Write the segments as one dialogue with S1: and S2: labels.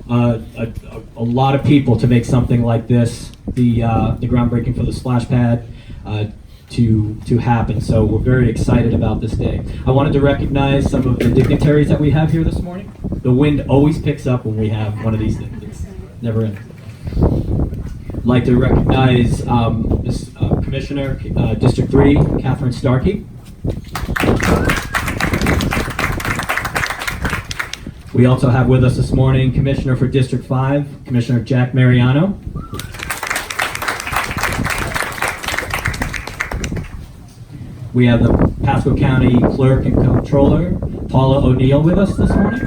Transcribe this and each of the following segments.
S1: a lot of people to make something like this, the groundbreaking for the splash pad, to happen. So we're very excited about this day. I wanted to recognize some of the dignitaries that we have here this morning. The wind always picks up when we have one of these things. It's never ends. I'd like to recognize Commissioner, District 3, Catherine Starkey. We also have with us this morning Commissioner for District 5, Commissioner Jack Mariano. We have the Pasco County Clerk and Comptroller, Paula O'Neill, with us this morning.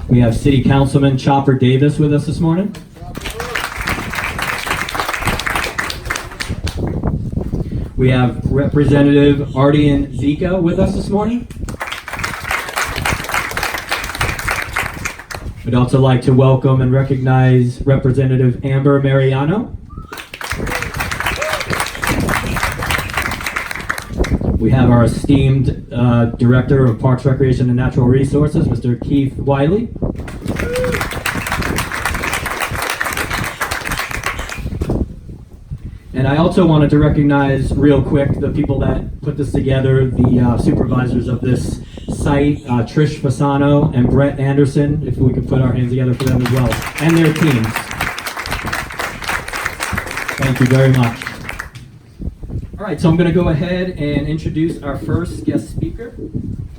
S1: We have City Councilman Chopper Davis with us this morning. We have Representative Ardian Zika with us this morning. We'd also like to welcome and recognize Representative Amber Mariano. We have our esteemed Director of Parks, Recreation, and Natural Resources, Mr. Keith Wiley. And I also wanted to recognize real quick the people that put this together, the supervisors of this site, Trish Fasano and Brett Anderson, if we could put our hands together for them as well, and their teams. Thank you very much. All right, so I'm going to go ahead and introduce our first guest speaker.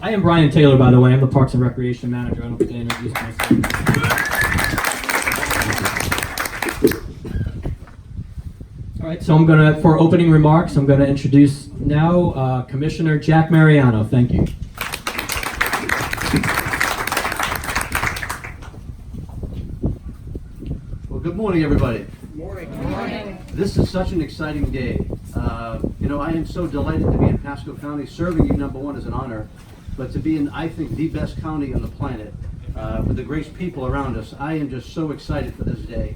S1: I am Brian Taylor, by the way. I'm the Parks and Recreation Manager. I don't think I introduced myself. All right, so I'm going to, for opening remarks, I'm going to introduce now Commissioner Jack Mariano. Thank you.
S2: Well, good morning, everybody.
S3: Good morning. Good morning.
S2: This is such an exciting day. I am so delighted to be in Pasco County. Serving you, number one, is an honor, but to be in, I think, the best county on the planet with the great people around us, I am just so excited for this day.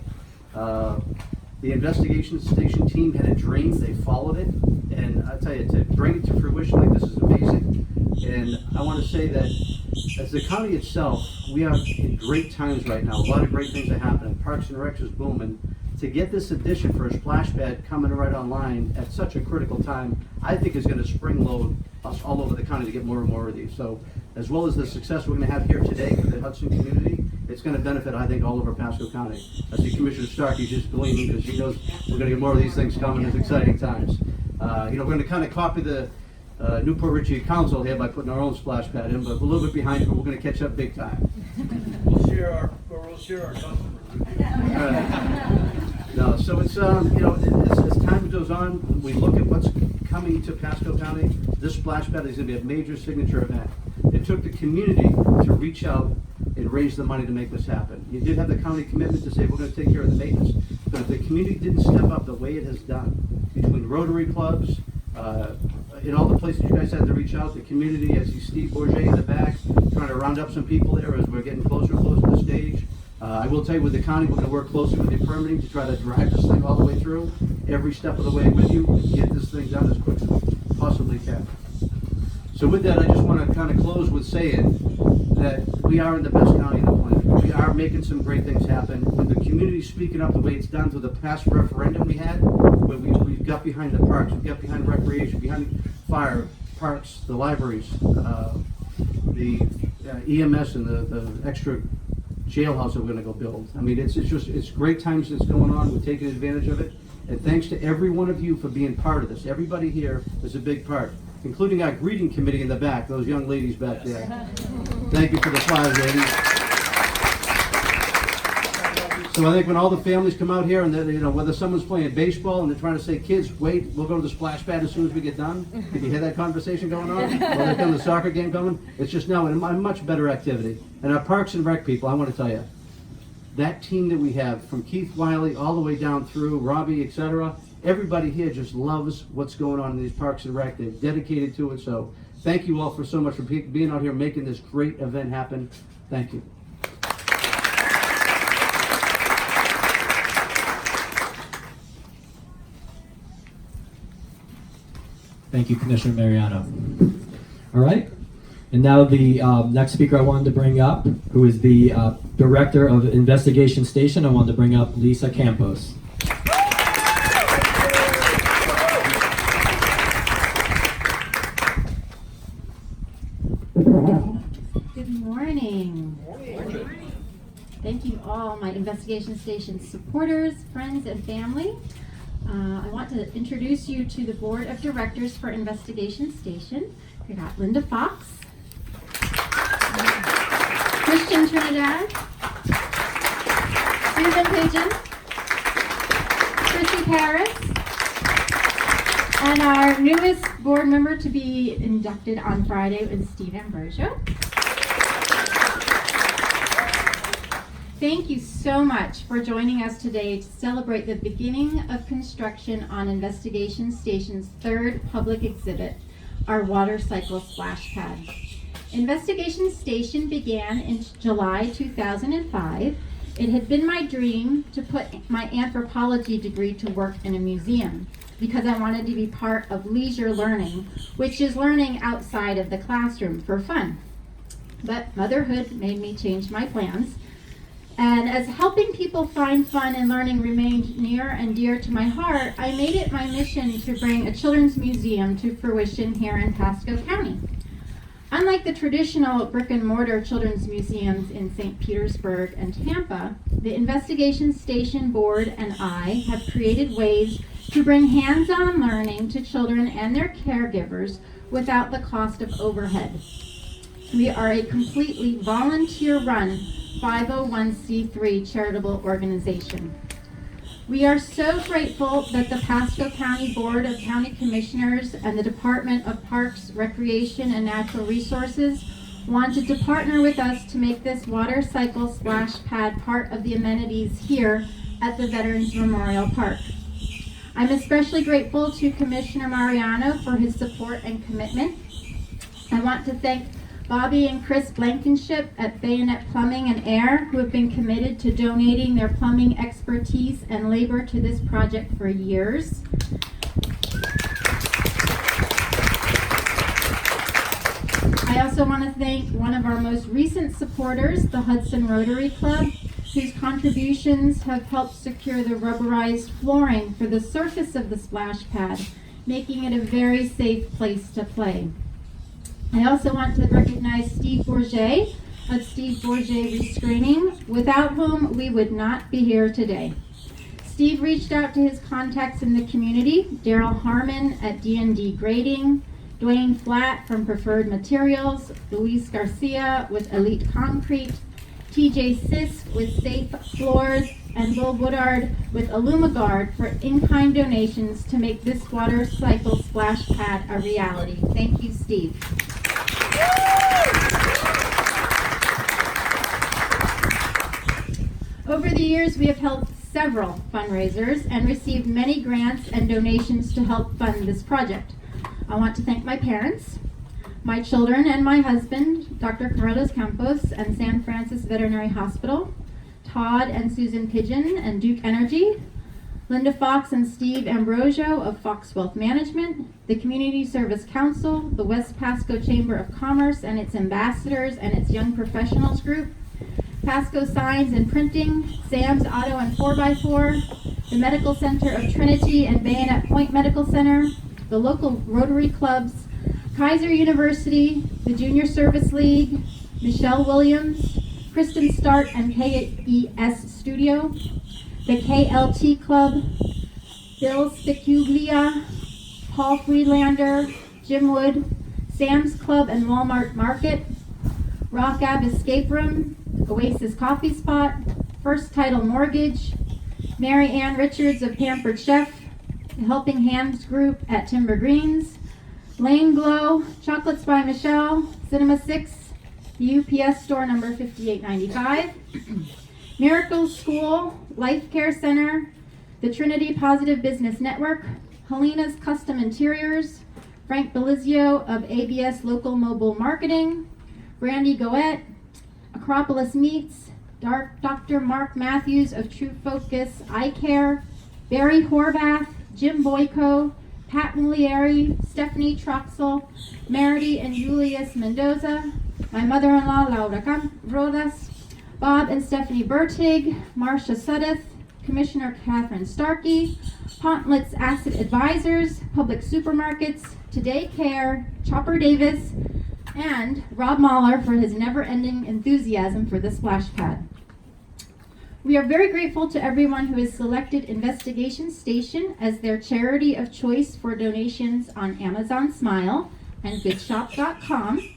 S2: The investigation station team had a dream, they followed it, and I tell you, to bring it to fruition like this is amazing. And I want to say that as the county itself, we are in great times right now. A lot of great things are happening. Parks and Rec is booming. To get this addition for a splash pad coming right online at such a critical time, I think is going to spring load us all over the county to get more and more of these. So as well as the success we're going to have here today for the Hudson community, it's going to benefit, I think, all over Pasco County. I see Commissioner Starkey just gleaming because he knows we're going to get more of these things coming. It's exciting times. We're going to kind of copy the Newport Richey Council here by putting our own splash pad in, but we're a little bit behind, but we're going to catch up big time.
S3: We'll share our customers with you.
S2: No, so it's as time goes on, we look at what's coming to Pasco County. This splash pad is going to be a major signature event. It took the community to reach out and raise the money to make this happen. You did have the county commitment to say we're going to take care of the maintenance, but if the community didn't step up the way it has done, between Rotary clubs, in all the places you guys had to reach out, the community, as you see Steve Bourget in the back, trying to round up some people there as we're getting closer and closer to the stage. I will tell you, with the county, we're going to work closely with the permitting to try to drive this thing all the way through, every step of the way with you, and get this thing done as quick as we possibly can. So with that, I just want to kind of close with saying that we are in the best county in the planet. We are making some great things happen. With the community speaking up the way it's done through the past referendum we had, where we've got behind the parks, we've got behind recreation, behind fire, parks, the libraries, the EMS, and the extra jailhouse that we're going to go build. I mean, it's great times that's going on. We're taking advantage of it. And thanks to every one of you for being part of this. Everybody here is a big part, including our greeting committee in the back, those young ladies back there. Thank you for the flowers, ladies. So I think when all the families come out here and whether someone's playing baseball and they're trying to say, kids, wait, we'll go to the splash pad as soon as we get done. Did you hear that conversation going on? While they're coming, the soccer game coming? It's just now a much better activity. And our Parks and Rec people, I want to tell you, that team that we have, from Keith Wiley all the way down through Robbie, etc., everybody here just loves what's going on in these Parks and Rec. They're dedicated to it. So thank you all for so much for being out here making this great event happen. Thank you.
S1: Thank you, Commissioner Mariano. All right. And now the next speaker I wanted to bring up, who is the Director of Investigation Station, I wanted to bring up Lisa Campos.
S4: Good morning. Thank you all, my Investigation Station supporters, friends, and family. I want to introduce you to the Board of Directors for Investigation Station. We got Linda Fox, Christian Trinidad, Susan Pigeon, Chrissy Paris, and our newest board member to be inducted on Friday is Steve Ambrosio. Thank you so much for joining us today to celebrate the beginning of construction on Investigation Station's third public exhibit, our water cycle splash pad. Investigation Station began in July 2005. It had been my dream to put my anthropology degree to work in a museum because I wanted to be part of leisure learning, which is learning outside of the classroom for fun. But motherhood made me change my plans. And as helping people find fun and learning remained near and dear to my heart, I made it my mission to bring a children's museum to fruition here in Pasco County. Unlike the traditional brick and mortar children's museums in St. Petersburg and Tampa, the Investigation Station Board and I have created ways to bring hands-on learning to children and their caregivers without the cost of overhead. We are a completely volunteer-run 501c3 charitable organization. We are so grateful that the Pasco County Board of County Commissioners and the Department of Parks, Recreation, and Natural Resources wanted to partner with us to make this water cycle splash pad part of the amenities here at the Veterans Memorial Park. I'm especially grateful to Commissioner Mariano for his support and commitment. I want to thank Bobby and Chris Blankenship at Bayonet Plumbing and Air, who have been committed to donating their plumbing expertise and labor to this project for years. I also want to thank one of our most recent supporters, the Hudson Rotary Club, whose contributions have helped secure the rubberized flooring for the surface of the splash pad, making it a very safe place to play. I also want to recognize Steve Bourget of Steve Bourget Rescreening, without whom we would not be here today. Steve reached out to his contacts in the community, Daryl Harmon at D&D Grading, Dwayne Flatt from Preferred Materials, Luis Garcia with Elite Concrete, TJ Sisk with Safe Floors, and Will Woodard with Illumigard for in-kind donations to make this water cycle splash pad a reality. Thank you, Steve. Over the years, we have held several fundraisers and received many grants and donations to help fund this project. I want to thank my parents, my children, and my husband, Dr. Carlos Campos and San Francisco Veterinary Hospital, Todd and Susan Pigeon and Duke Energy, Linda Fox and Steve Ambrosio of Fox Wealth Management, the Community Service Council, the West Pasco Chamber of Commerce and its ambassadors and its Young Professionals Group, Pasco Signs and Printing, Sam's Auto and 4x4, the Medical Center of Trinity and Bayonet Point Medical Center, the local Rotary Clubs, Kaiser University, the Junior Service League, Michelle Williams, Kristen Start and KES Studio, the KLT Club, Bill Spicuglia, Paul Friedlander, Jim Wood, Sam's Club and Walmart Market, Rock Ave Escape Room, Oasis Coffee Spot, First Title Mortgage, Mary Ann Richards of Pampered Chef, the Helping Hands Group at Timber Greens, Lane Glow, Chocolates by Michelle, Cinema 6, the UPS store number 5895, Miracles School, Life Care Center, the Trinity Positive Business Network, Helena's Custom Interiors, Frank Belizio of ABS Local Mobile Marketing, Brandy Goet, Acropolis Meats, Dr. Mark Matthews of True Focus Eye Care, Barry Horvath, Jim Boyko, Pat Mulieri, Stephanie Troxel, Merity and Julius Mendoza, my mother-in-law Laura Rodas, Bob and Stephanie Bertig, Marcia Suddeth, Commissioner Catherine Starkey, Pontlitz Asset Advisors, Public Supermarkets, Today Care, Chopper Davis, and Rob Mahler for his never-ending enthusiasm for the splash pad. We are very grateful to everyone who has selected Investigation Station as their charity of choice for donations on Amazon Smile and goodshop.com.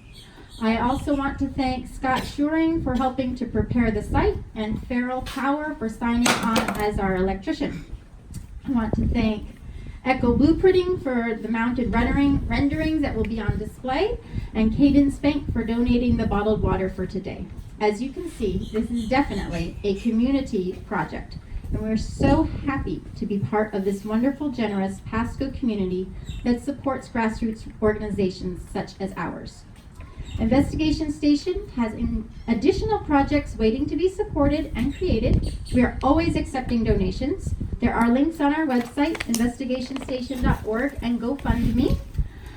S4: I also want to thank Scott Schuring for helping to prepare the site and Farrell Power for signing on as our electrician. I want to thank Echo Blueprinting for the mounted renderings that will be on display, and Caden Spank for donating the bottled water for today. As you can see, this is definitely a community project, and we're so happy to be part of this wonderful, generous Pasco community that supports grassroots organizations such as ours. Investigation Station has additional projects waiting to be supported and created. We are always accepting donations. There are links on our website, investigationstation.org and GoFundMe.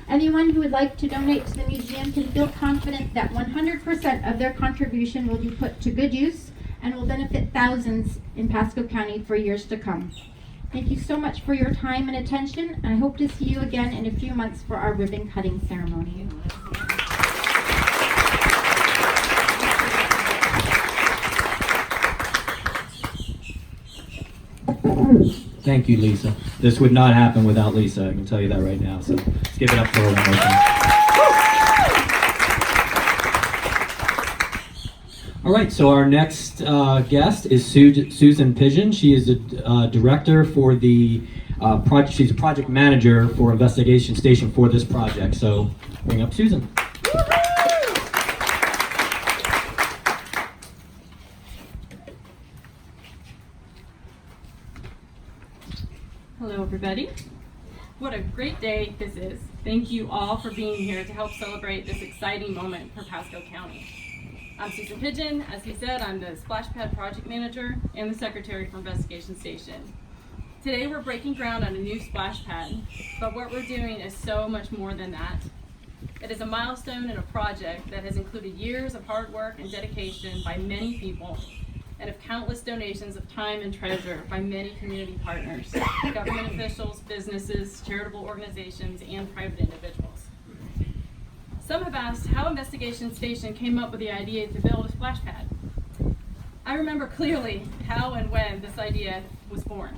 S4: Anyone who would like to donate to the museum can feel confident that 100% of their contribution will be put to good use and will benefit thousands in Pasco County for years to come. Thank you so much for your time and attention, and I hope to see you again in a few months for our ribbon cutting ceremony.
S1: Thank you, Lisa. This would not happen without Lisa, I can tell you that right now. So let's give it up for her one more time. All right, so our next guest is Susan Pigeon. She is a director for the project. She's a project manager for Investigation Station for this project. So bring up Susan.
S5: Hello everybody. What a great day this is. Thank you all for being here to help celebrate this exciting moment for Pasco County. I'm Susan Pigeon. As he said, I'm the Splash Pad Project Manager and the Secretary for Investigation Station. Today we're breaking ground on a new splash pad, but what we're doing is so much more than that. It is a milestone in a project that has included years of hard work and dedication by many people, and of countless donations of time and treasure by many community partners, government officials, businesses, charitable organizations, and private individuals. Some have asked how Investigation Station came up with the idea to build a splash pad. I remember clearly how and when this idea was born.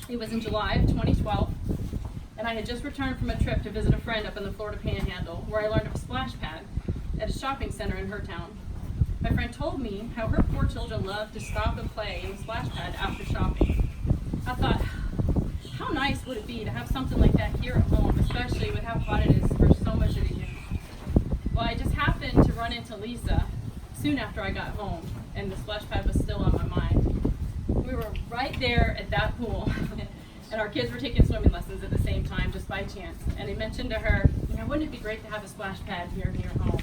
S5: It was in July of 2012, and I had just returned from a trip to visit a friend up in the Florida Panhandle, where I learned of a splash pad at a shopping center in her town. My friend told me how her 4 children love to stop and play in the splash pad after shopping. I thought, how nice would it be to have something like that here at home, especially with how hot it is for so much of the year. Well, I just happened to run into Lisa soon after I got home, and the splash pad was still on my mind. We were right there at that pool, and our kids were taking swimming lessons at the same time, just by chance. And I mentioned to her, wouldn't it be great to have a splash pad here near home?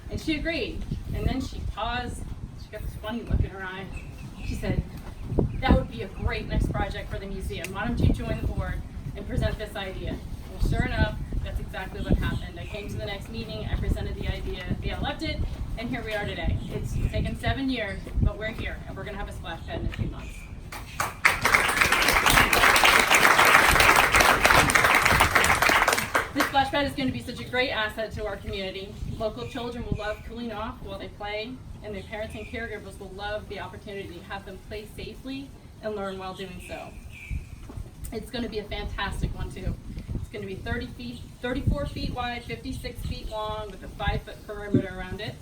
S5: And she agreed. And then she paused. She got this funny look in her eye. She said, that would be a great next project for the museum. Why don't you join the board and present this idea? Well, sure enough, that's exactly what happened. I came to the next meeting, I presented the idea, they all loved it, and here we are today. It's taken 7 years, but we're here, and we're going to have a splash pad in a few months. This splash pad is going to be such a great asset to our community. Local children will love cooling off while they play, and their parents and caregivers will love the opportunity to have them play safely and learn while doing so. It's going to be a fantastic one too. It's going to be 34 feet wide, 56 feet long, with a 5-foot perimeter around it.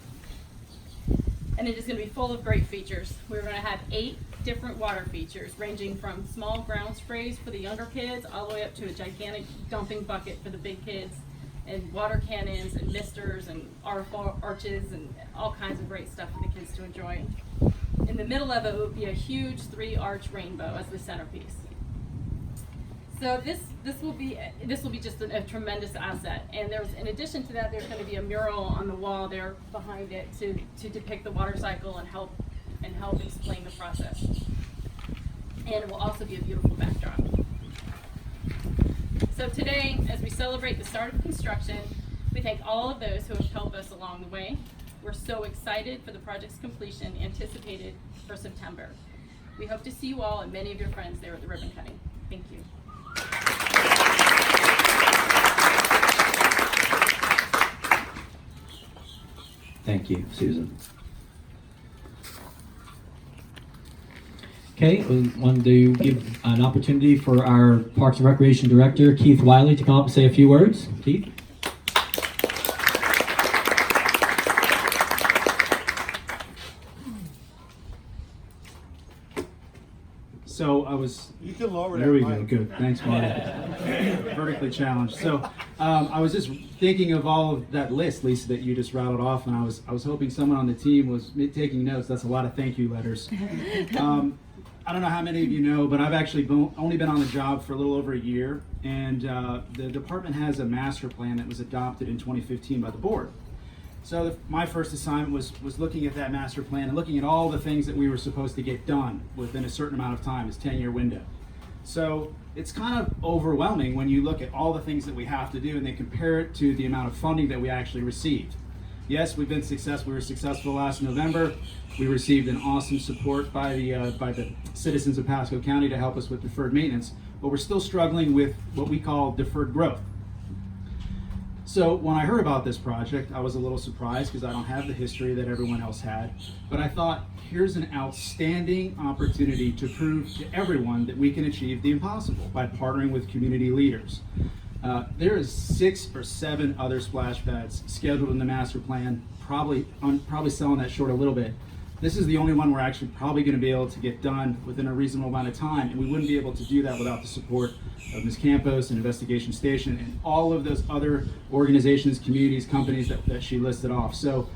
S5: And it is going to be full of great features. We're going to have 8 different water features, ranging from small ground sprays for the younger kids all the way up to a gigantic dumping bucket for the big kids, and water cannons and misters and arches and all kinds of great stuff for the kids to enjoy. In the middle of it will be a huge 3-arch rainbow as the centerpiece. So this will be just a tremendous asset. And in addition to that, there's going to be a mural on the wall there behind it to depict the water cycle and help explain the process. And it will also be a beautiful backdrop. So today, as we celebrate the start of construction, we thank all of those who have helped us along the way. We're so excited for the project's completion anticipated for September. We hope to see you all and many of your friends there at the ribbon cutting. Thank you.
S1: Thank you, Susan. Okay, we wanted to give an opportunity for our Parks and Recreation Director, Keith Wiley, to come up and say a few words. Keith?
S6: So I was,
S3: You can lower that
S6: there we go,
S3: mic.
S6: good, thanks, Marty. Vertically challenged. So I was just thinking of all of that list, Lisa, that you just rattled off, and I was hoping someone on the team was taking notes. That's a lot of thank you letters. I don't know how many of you know, but I've actually only been on the job for a little over a year, and the department has a master plan that was adopted in 2015 by the board. So my first assignment was looking at that master plan and looking at all the things that we were supposed to get done within a certain amount of time, this 10-year window. So it's kind of overwhelming when you look at all the things that we have to do and then compare it to the amount of funding that we actually received. Yes, we've been successful. We were successful last November. We received an awesome support by the citizens of Pasco County to help us with deferred maintenance, but we're still struggling with what we call deferred growth. So when I heard about this project, I was a little surprised because I don't have the history that everyone else had, but I thought, here's an outstanding opportunity to prove to everyone that we can achieve the impossible by partnering with community leaders. There is 6 or 7 other splash pads scheduled in the master plan, probably selling that short a little bit. This is the only one we're actually probably going to be able to get done within a reasonable amount of time, and we wouldn't be able to do that without the support of Ms. Campos and Investigation Station and all of those other organizations, communities, companies that she listed off. So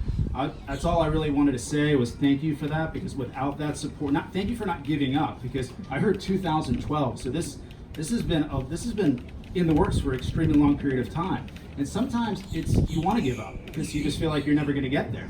S6: that's all I really wanted to say was thank you for that, because without that support, thank you for not giving up, because I heard 2012. So this has been in the works for an extremely long period of time, and sometimes you want to give up because you just feel like you're never going to get there.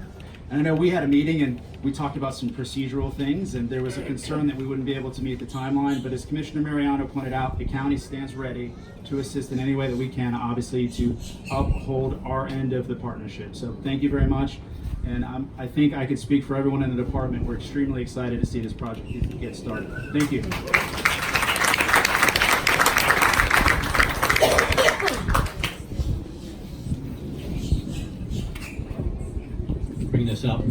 S6: And I know we had a meeting and we talked about some procedural things, and there was a concern that we wouldn't be able to meet the timeline, but as Commissioner Mariano pointed out, the county stands ready to assist in any way that we can, obviously, to uphold our end of the partnership. So thank you very much, and I think I could speak for everyone in the department. We're extremely excited to see this project get started. Thank you.
S1: Bring this up.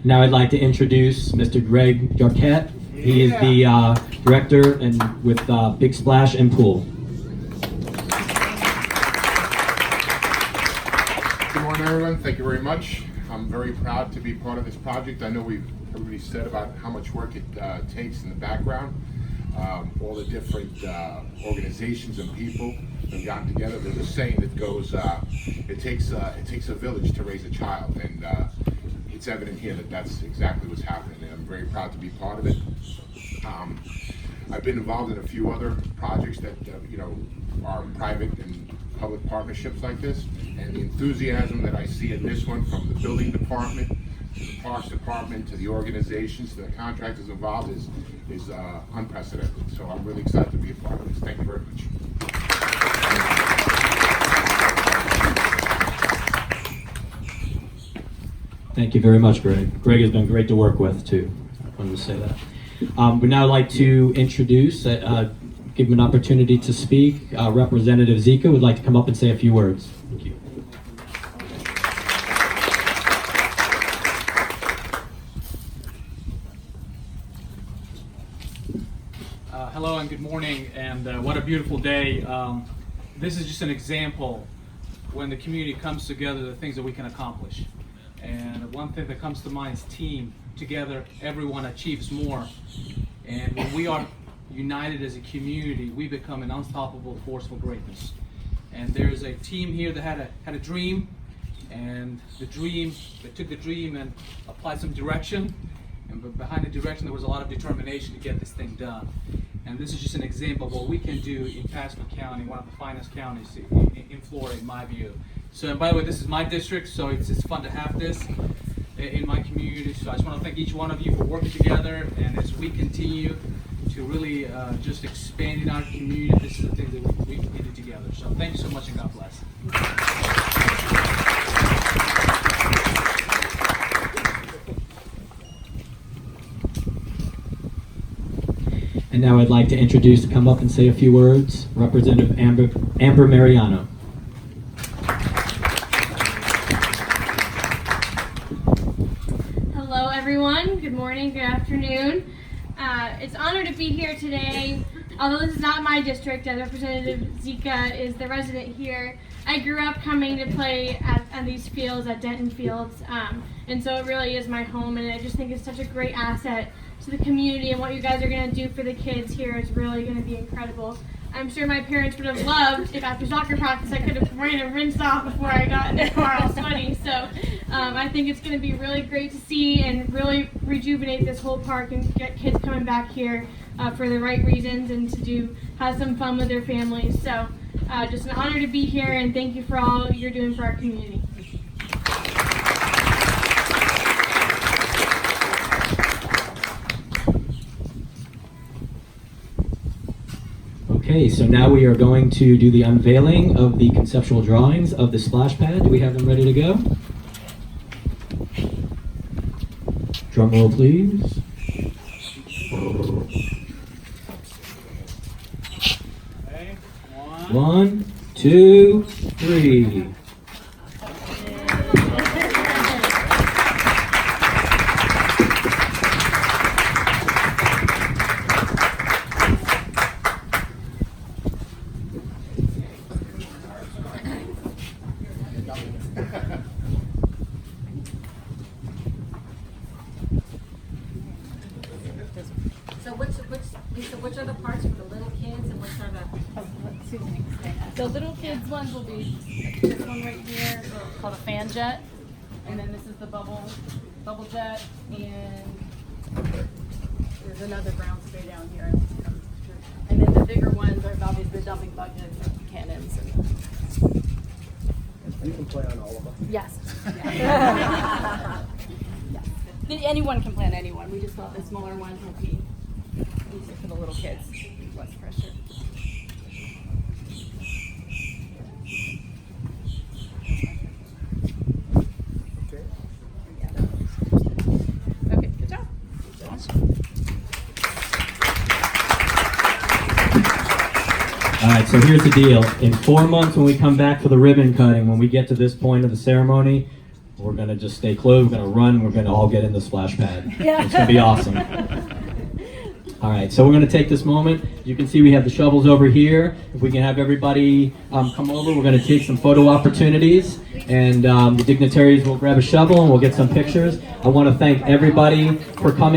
S1: Now I'd like to introduce Mr. Greg Jarquette. He is the director and with Big Splash and Pool.
S7: Good morning, everyone. Thank you very much. I'm very proud to be part of this project. I know everybody said about how much work it takes in the background. All the different organizations and people have gotten together. There's a saying that goes, it takes a village to raise a child, and it's evident here that that's exactly what's happening, and I'm very proud to be part of it. I've been involved in a few other projects that are private and public partnerships like this, and the enthusiasm that I see in this one, from the building department to the parks department to the organizations to the contractors involved, is unprecedented. So I'm really excited to be a part of this. Thank you very much.
S1: Thank you very much, Greg. Greg has been great to work with, too. I wanted to say that. We'd now like to introduce, give him an opportunity to speak. Representative Zika would like to come up and say a few words. Thank you.
S8: Hello and good morning, and what a beautiful day. This is just an example when the community comes together, the things that we can accomplish. And one thing that comes to mind is team. Together, everyone achieves more. And when we are united as a community, we become an unstoppable force for greatness. And there's a team here that had a dream, and they took the dream and applied some direction. And behind the direction, there was a lot of determination to get this thing done. And this is just an example of what we can do in Pasco County, one of the finest counties in Florida, in my view. So, and by the way, this is my district, so it's fun to have this in my community. So I just want to thank each one of you for working together, and as we continue to really just expanding our community. This is the thing that we can do together. So thank you so much, and God bless.
S1: And now I'd like to introduce to come up and say a few words, Representative Amber Mariano.
S9: Hello, everyone. Good morning, good afternoon. It's an honor to be here today. Although this is not my district, as Representative Zika is the resident here, I grew up coming to play at these fields, at Denton Fields, and so it really is my home, and I just think it's such a great asset to the community, and what you guys are going to do for the kids here is really going to be incredible. I'm sure my parents would have loved if after soccer practice I could have ran and rinsed off before I got in the car all sweaty. So I think it's going to be really great to see and really rejuvenate this whole park and get kids coming back here for the right reasons and to have some fun with their families. So just an honor to be here, and thank you for all you're doing for our community.
S1: Okay, so now we are going to do the unveiling of the conceptual drawings of the splash pad. Do we have them ready to go? Drum roll, please.
S8: Okay,
S1: 1, 2, 3.
S10: So which are the parts for the little kids and which are the?
S5: The little kids ones will be this one right here called a fan jet, and then this is the bubble jet, and there's another ground spray down here. And then the bigger ones are obviously the dumping buckets and cannons.
S3: You can play on all of them.
S5: Yes. Yeah. Anyone can plan anyone. We just thought the smaller ones would be easier for the little kids. Less pressure. Okay, good job.
S1: All right, so here's the deal. In 4 months, when we come back for the ribbon cutting, when we get to this point of the ceremony, we're going to just stay closed, we're going to run, we're going to all get in the splash pad. It's going to be awesome. All right, so we're going to take this moment. You can see we have the shovels over here. If we can have everybody come over, we're going to take some photo opportunities, and the dignitaries will grab a shovel and we'll get some pictures. I want to thank everybody for coming.